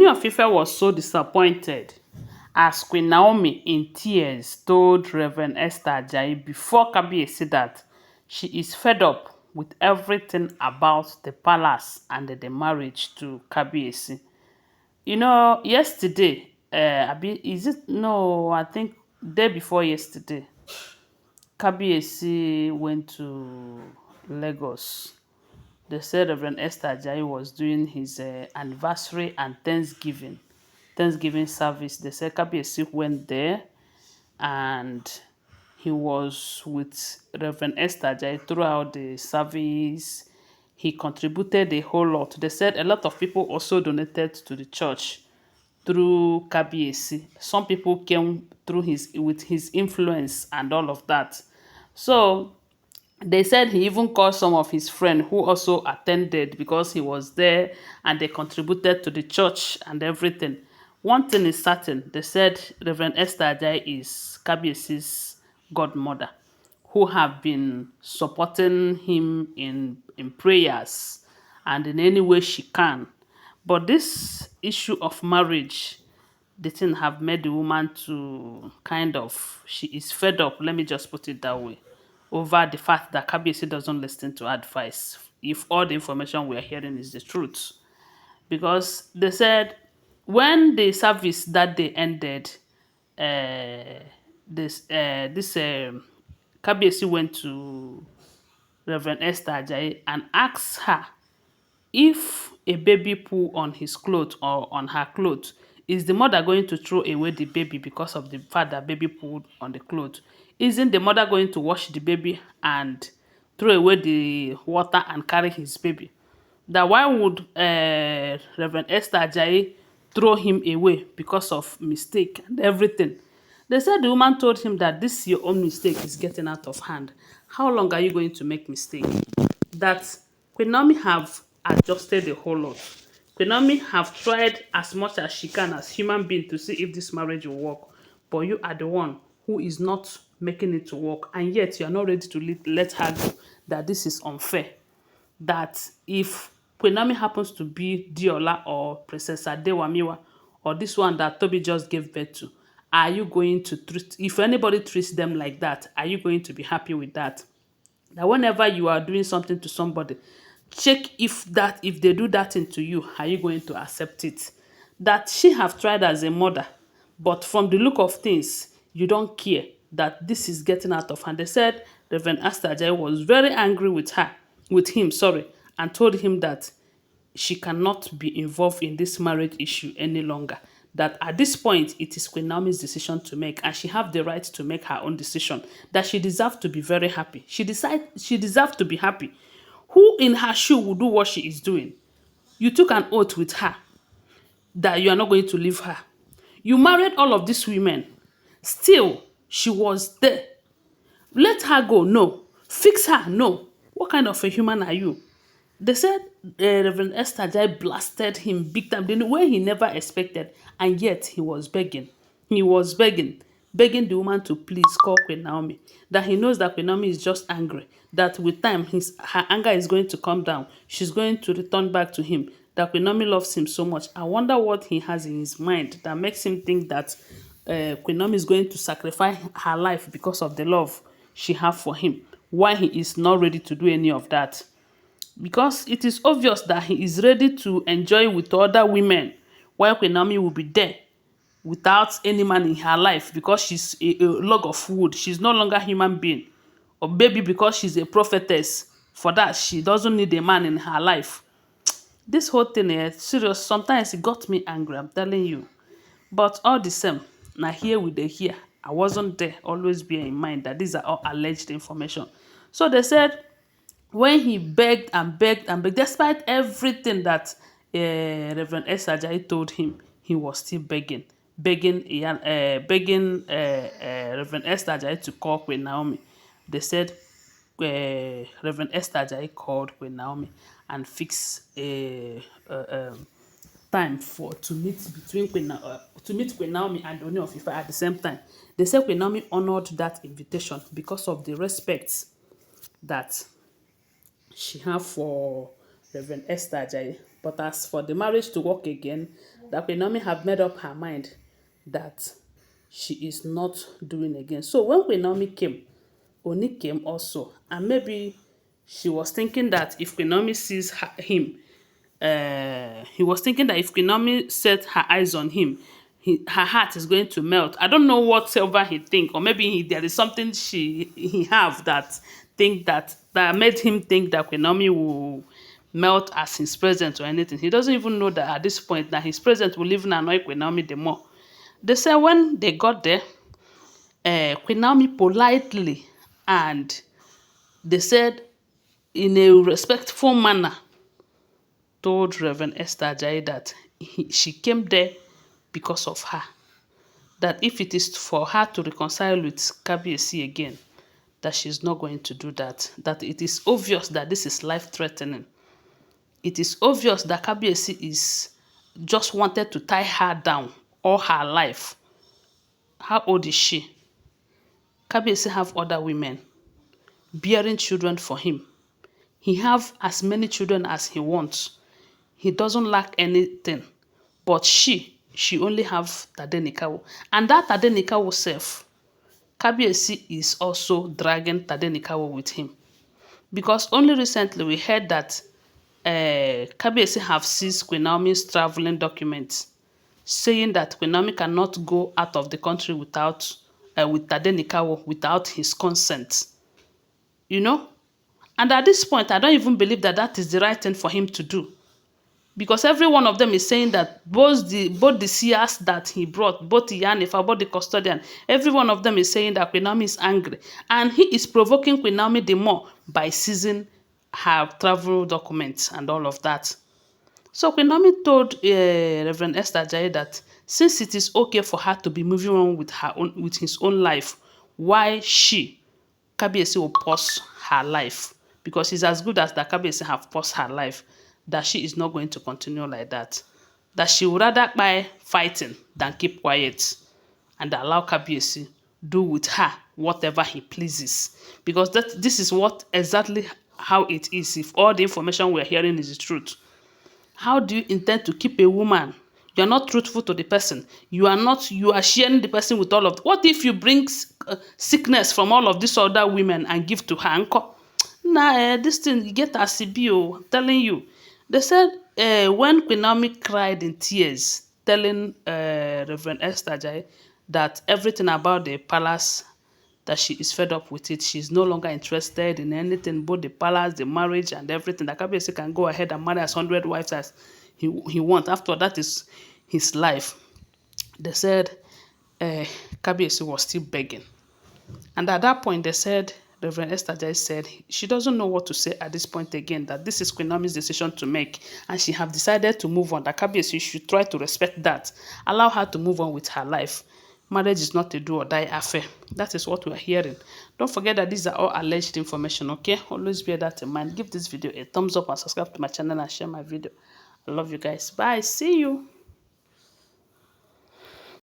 Ooni of Ife was so disappointed as Queen Naomi in tears told Reverend Esther Ajayi before Kabiyesi that she is fed up with everything about the palace and the marriage to Kabiyesi. You know, yesterday, is it? No, I think day before yesterday, Kabiyesi went to Lagos. They said Reverend Esther Ajayi was doing his anniversary and Thanksgiving service. They said Kabiyesi went there and he was with Reverend Esther Ajayi throughout the service. He contributed a whole lot. They said a lot of people also donated to the church through Kabiyesi. Some people came through his influence and all of that. So they said he even called some of his friends who also attended because he was there and they contributed to the church and everything. One thing is certain, they said Reverend Esther Ajayi is Kabiyesi's godmother, who have been supporting him in prayers and in any way she can. But this issue of marriage, the thing have made the woman to kind of, she is fed up, let me just put it that way, over the fact that Kabiyesi doesn't listen to advice if all the information we are hearing is the truth. Because they said when the service that day ended, this Kabiyesi went to Reverend Esther Ajayi and asked her if a baby poo on his clothes or on her clothes, is the mother going to throw away the baby because of the fact that baby pooed on the clothes? Isn't the mother going to wash the baby and throw away the water and carry his baby? That why would Reverend Esther Ajayi throw him away because of mistake and everything? They said the woman told him that this your own mistake is getting out of hand. How long are you going to make mistake? That QueenNaomi have adjusted a whole lot. QueenNaomi have tried as much as she can as human being to see if this marriage will work. But you are the one who is not making it to work, and yet you are not ready to let her go. That this is unfair. That if QueenNaomi happens to be Diola or Princess Adewamiwa or this one that Tobi just gave birth to, are you going to treat, if anybody treats them like that, are you going to be happy with that? That whenever you are doing something to somebody, check if they do that thing to you, are you going to accept it? That she have tried as a mother, but from the look of things, you don't care that this is getting out of hand. They said Reverend Esther Ajayi was very angry with him, sorry, and told him that she cannot be involved in this marriage issue any longer. That at this point, it is Queen Naomi's decision to make, and she have the right to make her own decision. That she deserves to be very happy. She deserves to be happy. Who in her shoe will do what she is doing? You took an oath with her that you are not going to leave her. You married all of these women. Still, she was there. Let her go, no. Fix her, no. What kind of a human are you? They said Reverend Esther Ajayi blasted him big time in a way he never expected, and yet he was begging. He was begging the woman to please call Queen Naomi. That he knows that Queen Naomi is just angry. That with time, her anger is going to come down. She's going to return back to him. That Queen Naomi loves him so much. I wonder what he has in his mind that makes him think that Queen Naomi is going to sacrifice her life because of the love she has for him. Why he is not ready to do any of that. Because it is obvious that he is ready to enjoy with other women while Queen Naomi will be there without any man in her life because she's a log of wood. She's no longer a human being. Or maybe because she's a prophetess. For that, she doesn't need a man in her life. This whole thing is serious. Sometimes it got me angry, I'm telling you. But all the same, now here we dey hear. I wasn't there. Always bear in mind that these are all alleged information. So they said when he begged and begged and begged, despite everything that Reverend Esther Ajayi told him, he was still begging Reverend Esther Ajayi to call Queen Naomi. They said Reverend Esther Ajayi called Queen Naomi and fixed a time to meet Queen Naomi and Ooni of Ife at the same time. They said Queen Naomi honored that invitation because of the respect that she have for Reverend Esther Ajayi. But as for the marriage to work again, that Queen Naomi have made up her mind that she is not doing again. So when Queen Naomi came, Oni came also, and maybe she was thinking that if Queen Naomi sees him, he was thinking that if Queen Naomi set her eyes on him, her heart is going to melt. I don't know whatever he think, or maybe there is something he have that that made him think that Queen Naomi will melt as his present or anything. He doesn't even know that at this point that his present will even annoy Queen Naomi the more. They said when they got there, Queen Naomi politely, and they said in a respectful manner, told Reverend Esther Ajayi that she came there because of her. That if it is for her to reconcile with Kabiyesi again, that she's not going to do that. That it is obvious that this is life-threatening. It is obvious that Kabiyesi is just wanted to tie her down all her life. How old is she? Kabiyesi have other women bearing children for him. He have as many children as he wants. He doesn't lack anything. But she only have Tadenikawo. And that Tadenikawo self, Kabiyesi is also dragging Tadenikawo with him. Because only recently we heard that Kabiyesi have seized Queen Naomi's traveling documents, saying that Queen Naomi cannot go out of the country without with Tadenikawo without his consent. You know? And at this point, I don't even believe that that is the right thing for him to do. Because every one of them is saying that both the seers that he brought, both the Yanifa, both the custodian, every one of them is saying that Queen Naomi is angry. And he is provoking Queen Naomi the more by seizing her travel documents and all of that. So Queen Naomi told Reverend Esther Ajayi that since it is okay for her to be moving on with his own life, why Kabiyesi will pause her life, because it's as good as that Kabiyesi have paused her life, that she is not going to continue like that. That she would rather by fighting than keep quiet and allow Kabiyesi do with her whatever he pleases. Because this is what exactly how it is. If all the information we're hearing is the truth, how do you intend to keep a woman? You are not truthful to the person. You are sharing the person with all of. What if you bring sickness from all of these other women and give to her? Nah, this thing you get as I'm telling you. They said when Queen Naomi cried in tears, telling Reverend Esther Ajayi that everything about the palace, that she is fed up with it. She's no longer interested in anything, both the palace, the marriage, and everything. That Kabiyesi can go ahead and marry as 100 wives as he wants. After that is his life. They said Kabiyesi was still begging. And at that point, they said, Reverend Esther Ajayi said, she doesn't know what to say at this point again, that this is Queen Naomi's decision to make, and she have decided to move on, that Kabiyesi should try to respect that, allow her to move on with her life. Marriage is not a do or die affair. That is what we are hearing. Don't forget that these are all alleged information, okay? Always bear that in mind. Give this video a thumbs up and subscribe to my channel and share my video. I love you guys. Bye. See you.